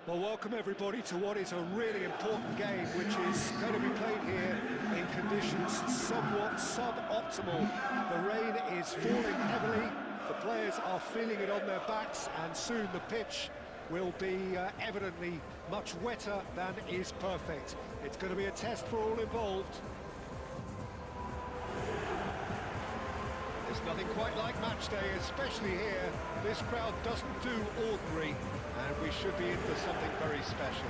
Well, welcome everybody to what is a really important game, which is going to be played here in conditions somewhat suboptimal. The rain is falling heavily, the players are feeling it on their backs, and soon the pitch will be evidently much wetter than is perfect. It's going to be a test for all involved. There's nothing quite like match day, especially here. This crowd doesn't do ordinary, and we should be in for something very special.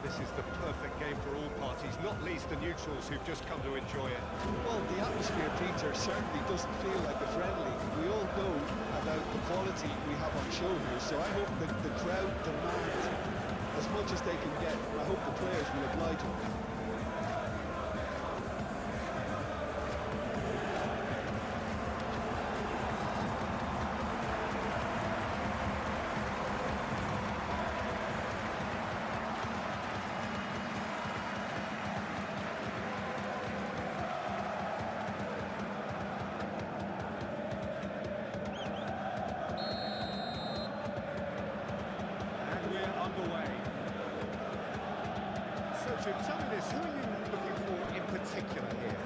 This is the perfect game for all parties, not least the neutrals who've just come to enjoy it. Well, the atmosphere, Peter, certainly doesn't feel like a friendly. We all know about the quality we have on show here, so I hope that the crowd demand as much as they can get. I hope the players will oblige them. Jim, tell me this, who are you looking for in particular here?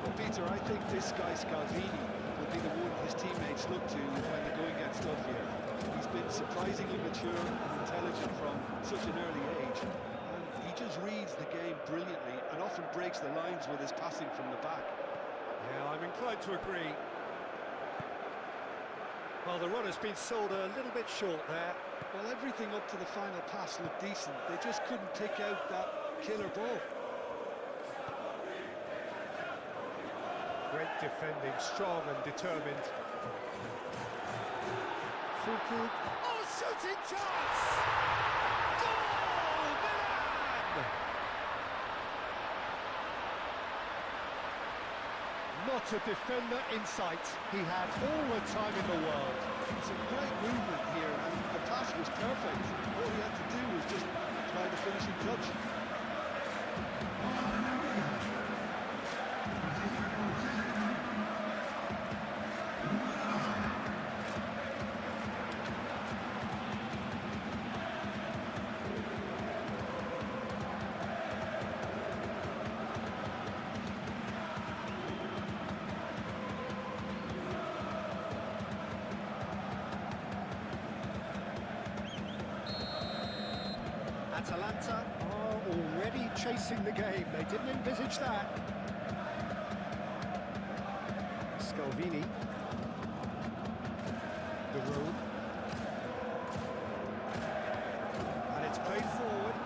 Well, Peter, I think this guy, Scalvini, will be the one his teammates look to when the going gets tough here. He's been surprisingly mature and intelligent from such an early age, and he just reads the game brilliantly and often breaks the lines with his passing from the back. Yeah, I'm inclined to agree. Well, the run has been sold a little bit short there. Well, everything up to the final pass looked decent. They just couldn't pick out that killer ball. Great defending, strong and determined. Fuku. Oh, shooting chance! Goal! Milan! Not a defender in sight. He had all the time in the world. Some great movement here, and the pass was perfect. All he had to do was just try the finishing touch. Atalanta are already chasing the game. They didn't envisage that. Scalvini. The room. And it's played forward.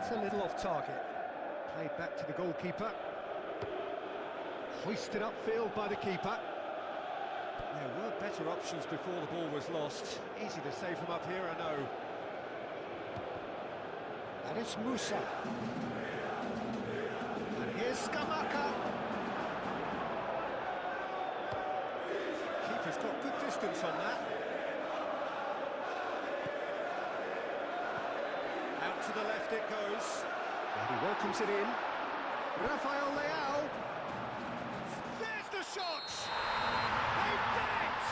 It's a little off target. Played back to the goalkeeper. Hoisted upfield by the keeper. There were better options before the ball was lost. Easy to save from up here, I know. And it's Musa. And here's Scamacca. Keeper's got good distance on that. Out to the left it goes. And he welcomes it in. Rafael Leao. There's the shot! They've done it!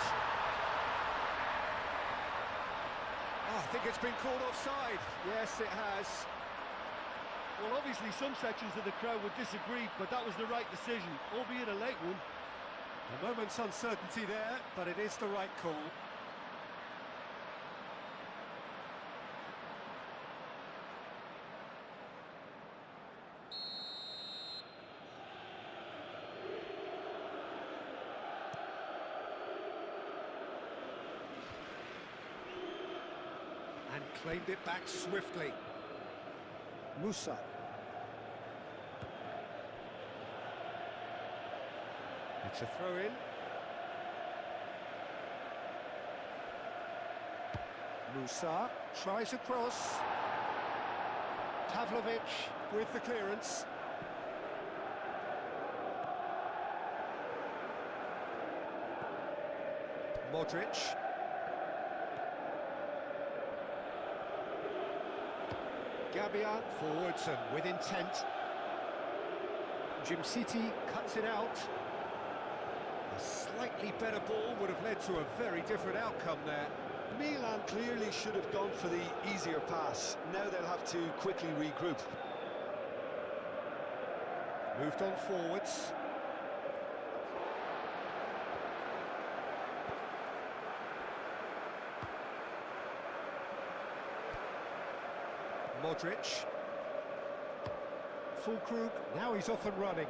Oh, I think it's been called offside. Yes, it has. Well, obviously some sections of the crowd would disagree, but that was the right decision, albeit a late one. A moment's uncertainty there, but it is the right call. and claimed it back swiftly. Musa. It's a throw-in. Musa tries a cross. Pavlovic with the clearance. Modric. Gabian forwards and with intent. Jim City cuts it out. A slightly better ball would have led to a very different outcome there. Milan clearly should have gone for the easier pass. Now they'll have to quickly regroup. Moved on forwards. Modric. Fulkrug, now he's off and running.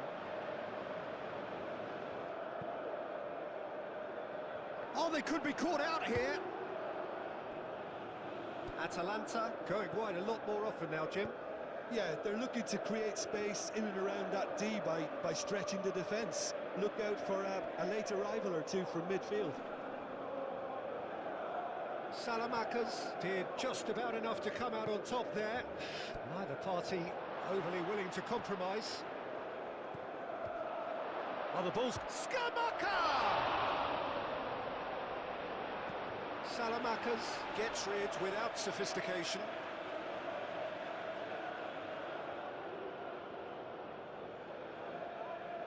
Oh, they could be caught out here. Atalanta going wide a lot more often now, Jim. Yeah, they're looking to create space in and around that D by stretching the defence. Look out for a late arrival or two from midfield. Salamakas did just about enough to come out on top there. Neither party overly willing to compromise. Oh, the ball's... Skamaka! Salamakas gets rid without sophistication.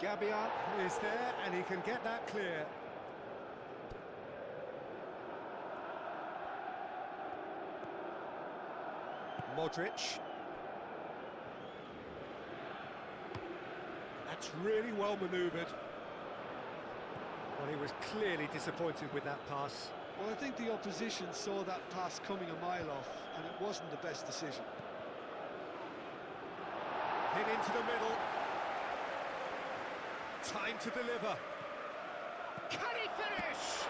Gabian is there and he can get that clear. Modric. That's really well manoeuvred. Well, he was clearly disappointed with that pass. Well, I think the opposition saw that pass coming a mile off, and it wasn't the best decision. Hit into the middle. Time to deliver. Can he finish?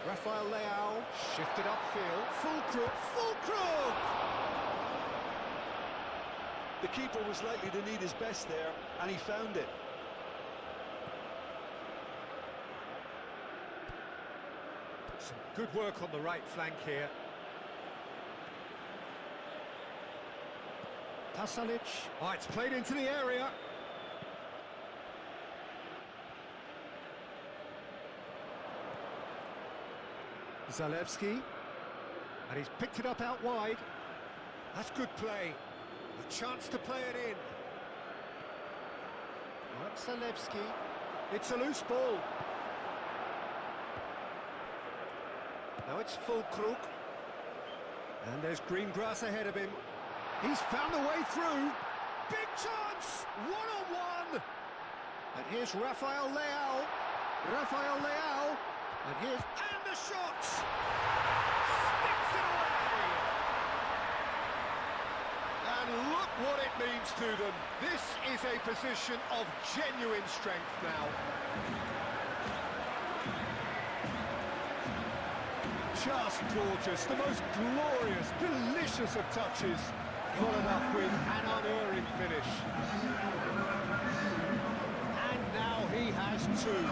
Rafael Leao, shifted upfield. Fulkrug! The keeper was likely to need his best there, and he found it. Some good work on the right flank here. Pasalic. Oh, it's played into the area. Zalewski, and he's picked it up out wide. That's good play. A chance to play it in. That's Zalewski. It's a loose ball. Now it's Fulkrug. And there's green grass ahead of him. He's found a way through. Big chance! One-on-one! And here's Rafael Leao. And here's... And the shot! Sticks it away! And look what it means to them. This is a position of genuine strength now. Just gorgeous, the most glorious, delicious of touches, followed up with an unerring finish. And now he has two.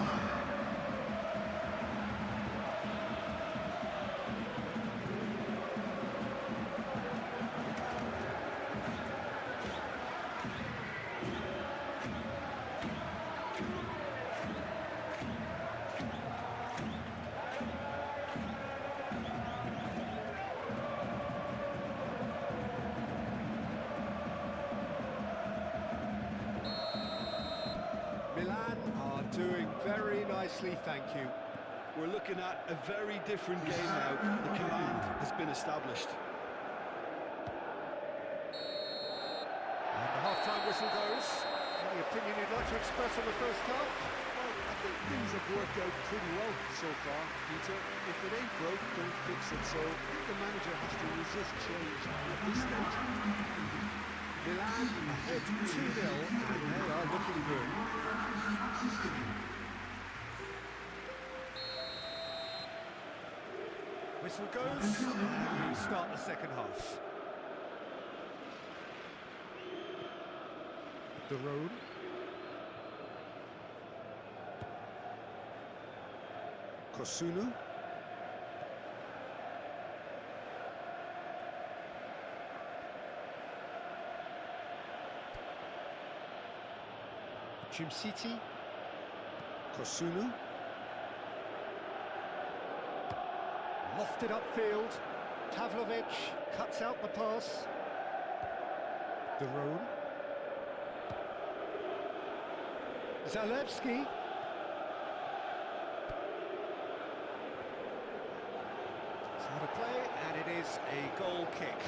Milan are doing very nicely, thank you. We're looking at a very different game now. The command has been established. And the half-time whistle goes. Any opinion you'd like to express on the first half? Well, I think things have worked out pretty well so far, Peter. If it ain't broke, don't fix it. So I think the manager has to resist change at this stage. Milan ahead 2-0, and they are looking good. Whistle goes, and we start the second half. The road. Kosunu. City. Kosunu. Lofted upfield. Pavlovic cuts out the pass. De Roon. Zalewski. It's out of play, and it is a goal kick.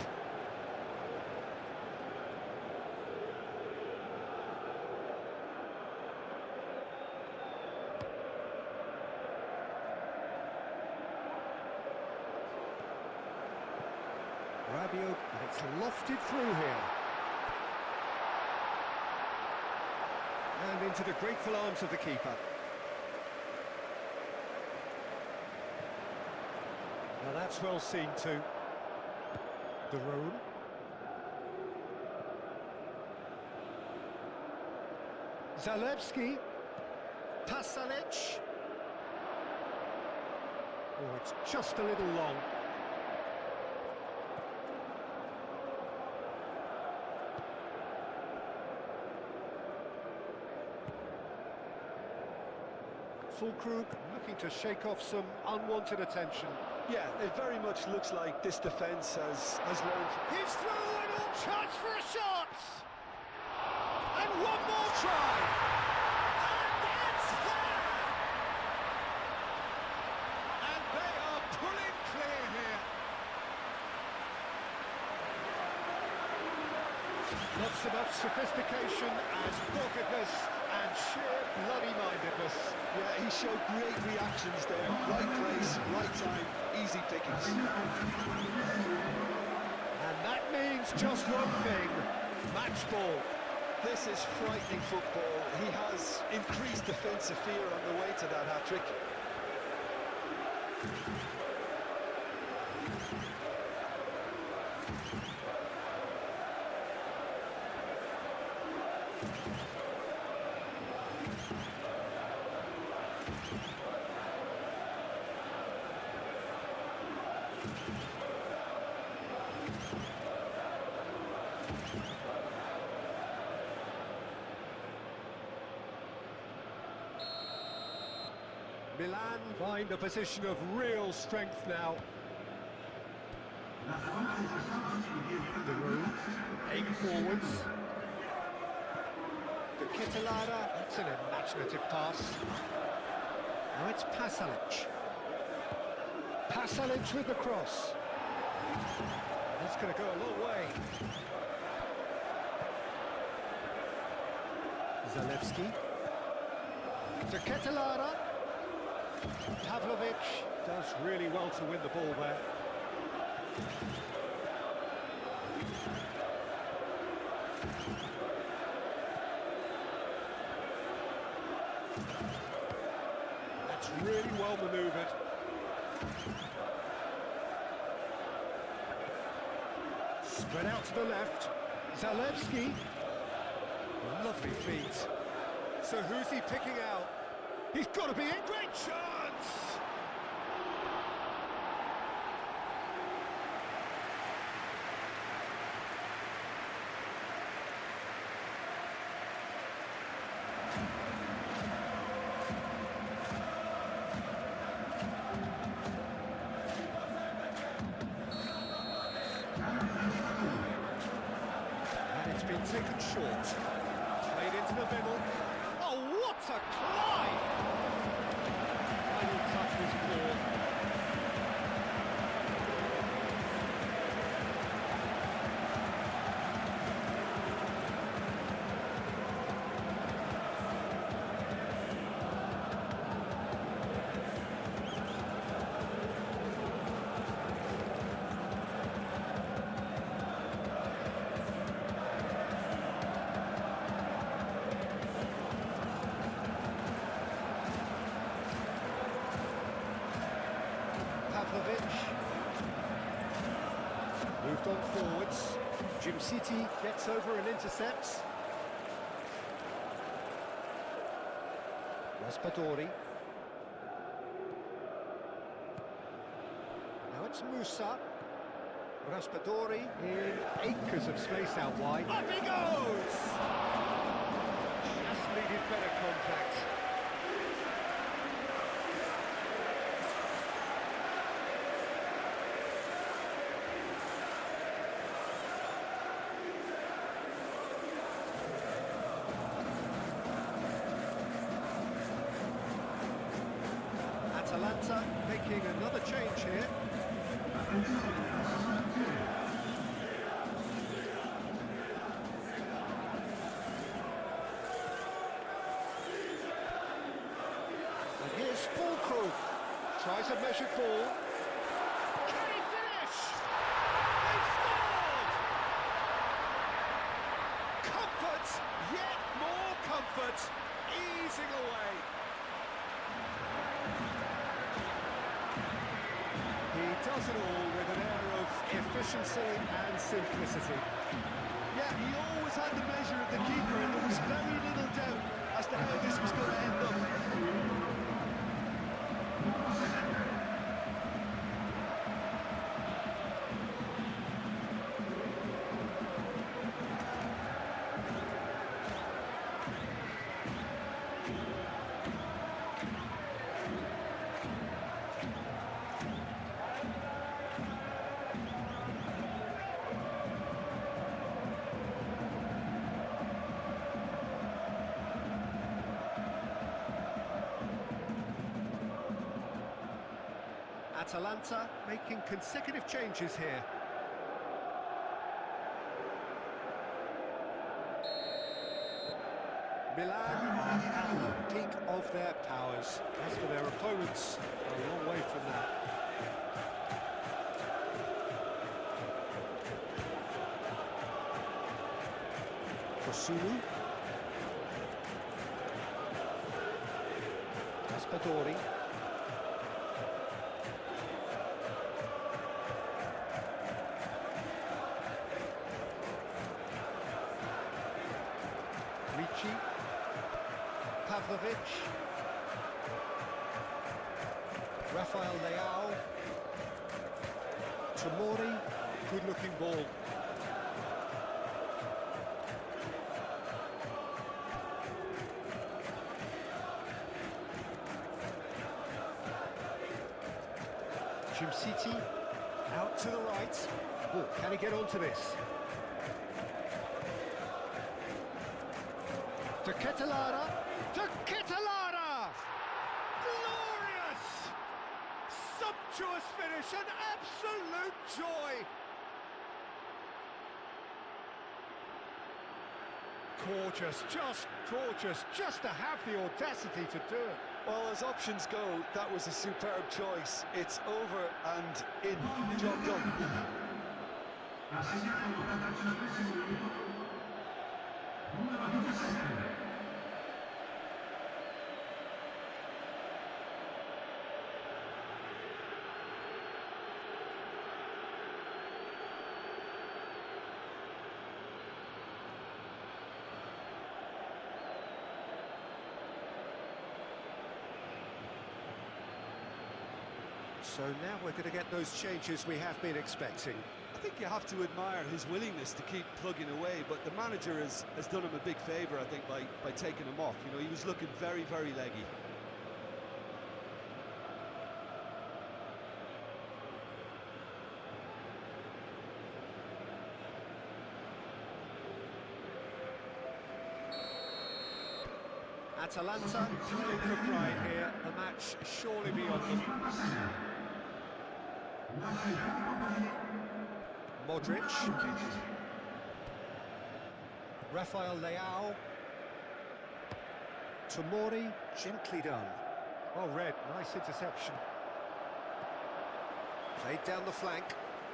Rabiot, and it's lofted through here. And into the grateful arms of the keeper. Now that's well seen too. De Roon. Zalewski. Pasalic. Oh, it's just a little long. Fulkrug looking to shake off some unwanted attention. Yeah, it very much looks like this defence has learned. He's through and all chance for a shot! And one more try! And it's there! And they are pulling clear here. Not so much sophistication as doggedness and sheer bloody-mindedness. Yeah, he showed great reactions there. Right place, right time, easy pickings. And that means just one thing, match ball. This is frightening football. He has increased defensive fear on the way to that hat-trick. Milan find a position of real strength now. The room, aim forwards. The Kitalara, that's an imaginative pass. Now it's Pasalic. Pasalic with the cross. That's going to go a long way. Zalewski. To Kitalara. Pavlovic does really well to win the ball there. That's really well manoeuvred. Spread out to the left. Zalewski. Lovely feet. So who's he picking out? He's got to be in. Great chance! And it's been taken short. Played into the middle. Oh, what a climb! Final touch was poor. forwards. Jim City gets over and intercepts. Raspadori. Now it's Musa. Raspadori in acres of space out wide. Up he goes! Just needed better contact. Atalanta making another change here. And here's Fulcrum. Tries a measured ball. Can he finish? They've scored! Comfort, yet more comfort, easing away. He does it all with an air of efficiency and simplicity. Yeah, he always had the measure of the keeper, and there was very little doubt as to how this was going to end up. Atalanta making consecutive changes here. Milan are at the peak of their powers. As for their opponents, a long way from that. Kosunu. Raspadori. Ricci, Pavlovic, Rafael Leao, Tomori, good-looking ball. Jim City, out to the right. Oh, can he get onto this? To Catalara, to Catalara! Glorious! Sumptuous finish, an absolute joy! Gorgeous, just to have the audacity to do it. Well, as options go, that was a superb choice. It's over and in. Job done. So now we're going to get those changes we have been expecting. I think you have to admire his willingness to keep plugging away, but the manager has done him a big favour, I think, by taking him off. You know, he was looking very, very leggy. Atalanta playing for pride here, the match surely beyond them. Modric. Rafael Leao. Tomori, gently done. Well read, nice interception. Played down the flank.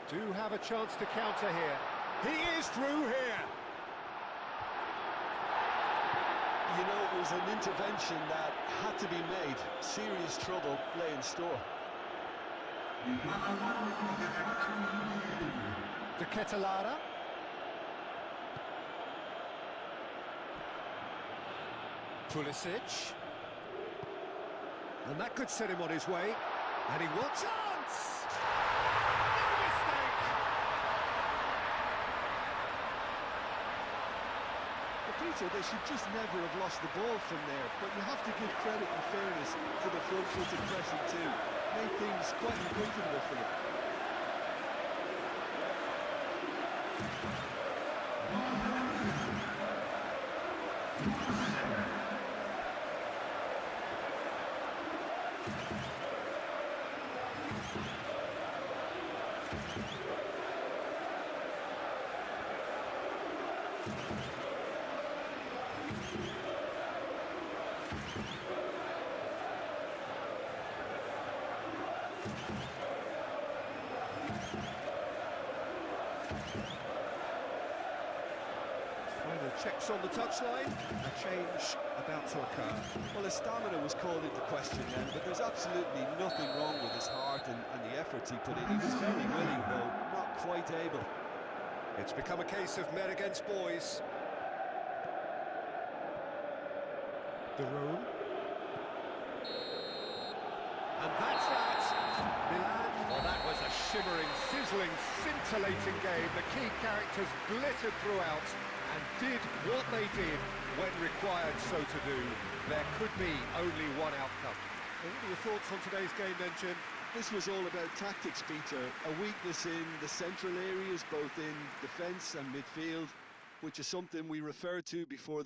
Do have a chance to counter here. He is through here. You know, it was an intervention that had to be made. Serious trouble lay in store. De Ketelada. Pulisic. And that could set him on his way. And he will chance! No mistake! But Peter, they should just never have lost the ball from there, but you have to give credit and fairness to the front-footed pressing too. Made things quite uncomfortable for them. Final checks on the touchline. A change about to occur. Well, his stamina was called into question then, but there's absolutely nothing wrong with his heart and the efforts he put in. He was very willing, though not quite able. It's become a case of men against boys. The room. And that's that. Milan. Well, that was a shimmering, sizzling, scintillating game. The key characters glittered throughout and did what they did when required so to do. There could be only one outcome. And what are your thoughts on today's game then, Jim? This was all about tactics, Peter. A weakness in the central areas, both in defence and midfield, which is something we referred to before the